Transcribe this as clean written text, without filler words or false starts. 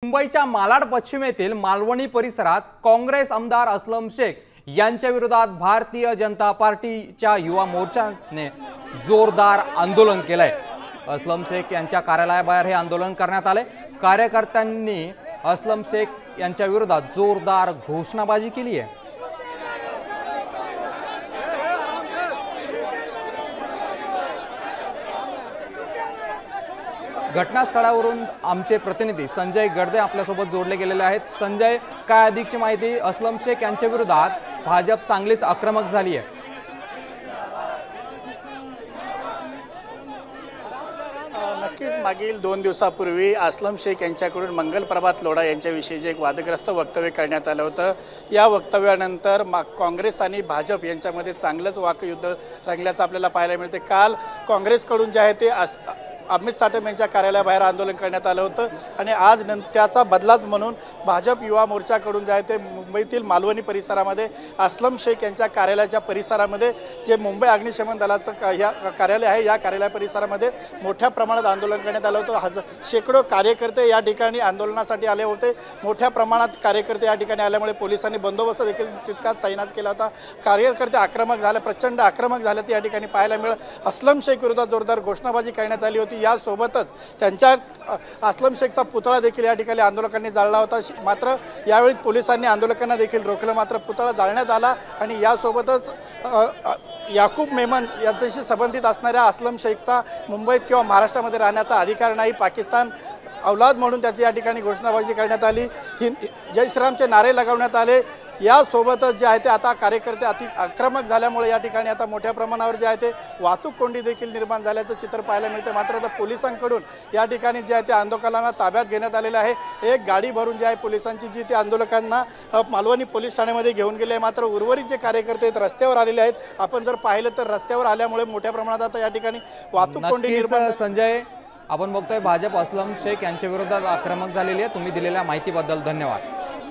मुंबईच्या मालाड पश्चिमेतील मालवणी परिसरात काँग्रेस आमदार असलम शेख यांच्या विरोधात भारतीय जनता पार्टीच्या युवा मोर्चाने जोरदार आंदोलन केलंय। असलम शेख यांच्या कार्यालयाबाहेर हे आंदोलन करण्यात आले। कार्यकर्त्यांनी असलम शेख यांच्या विरोधात जोरदार घोषणाबाजी केली आहे। घटनास्थळावरून आमचे प्रतिनिधी संजय गडदे आपल्यासोबत जोडले गेलेले आहेत। संजय, काय अधिकची माहिती? असलम शेख यांच्या विरोधात भाजप चांगलीच आक्रमक झाली आहे। नक्कीच मागील 2 दिवसापूर्वी असलम शेख यांच्याकडून मंगल प्रभात लोढा यांच्याविषयी जे एक वादग्रस्त वक्तव्य करण्यात आलं होतं, या वक्तव्यानंतर काँग्रेस आणि भाजप यांच्यामध्ये चांगलंच वाकयुद्ध रंगल्याचं आपल्याला पाहायला मिळते। काल काँग्रेसकडून जे आहे ते अमित साटम यांच्या कार्यालयाबाहेर आंदोलन करण्यात आलं होतं आणि आज त्याचा बदलाच म्हणून भाजप युवा मोर्चाकडून जे आहे ते मुंबईतील मालवणी परिसरामध्ये असलम शेख यांच्या कार्यालयाच्या परिसरामध्ये जे मुंबई अग्निशमन दलाचं कार्यालय आहे, या कार्यालय परिसरामध्ये मोठ्या प्रमाणात आंदोलन करण्यात आलं होतं। शेकडो कार्यकर्ते या ठिकाणी आंदोलनासाठी आले होते। मोठ्या प्रमाणात कार्यकर्ते या ठिकाणी आल्यामुळे पोलिसांनी बंदोबस्त देखील तितकाच तैनात केला होता। कार्यकर्ते आक्रमक झाले, प्रचंड आक्रमक झाल्याचं या ठिकाणी पाहायला मिळालं। असलम शेख विरोधात जोरदार घोषणाबाजी करण्यात आली होती। यासोबतच त्यांच्या असलम शेखचा पुतळा देखील या ठिकाणी आंदोलकांनी जाळला होता। मात्र यावेळी पोलिसांनी आंदोलकांना देखील रोखलं, मात्र पुतळा जाळण्यात आला आणि यासोबतच याकूब मेमन यांच्याशी संबंधित असणाऱ्या असलम शेखचा मुंबईत किंवा महाराष्ट्रामध्ये राहण्याचा अधिकार नाही, पाकिस्तान औलाद म्हणून त्याची या ठिकाणी घोषणाबाजी करण्यात आली। जय श्रीरामचे नारे लगावण्यात आले। यासोबतच जे आहे ते आता कार्यकर्ते अति आक्रमक झाल्यामुळे या ठिकाणी आता मोठ्या प्रमाणावर जे आहे ते वाहतूक कोंडी देखील निर्माण झाल्याचं चित्र पाहायला मिळते। मात्र आता पोलिसांकडून या ठिकाणी जे आहे ते आंदोलकांना ताब्यात घेण्यात आलेलं आहे। एक गाडी भरून जे आहे पोलिसांची जी ते आंदोलकांना मालवणी पोलीस ठाण्यामध्ये घेऊन गेले आहे। मात्र उर्वरित जे कार्यकर्ते आहेत रस्त्यावर आलेले आहेत। आपण जर पाहिलं तर रस्त्यावर आल्यामुळे मोठ्या प्रमाणात आता या ठिकाणी वाहतूक कोंडी निर्माण। संजय, आपण बघतोय भाजप असलम शेख यांच्या विरोधात आक्रमक झालेली आहे। तुम्ही दिलेल्या माहितीबद्दल धन्यवाद।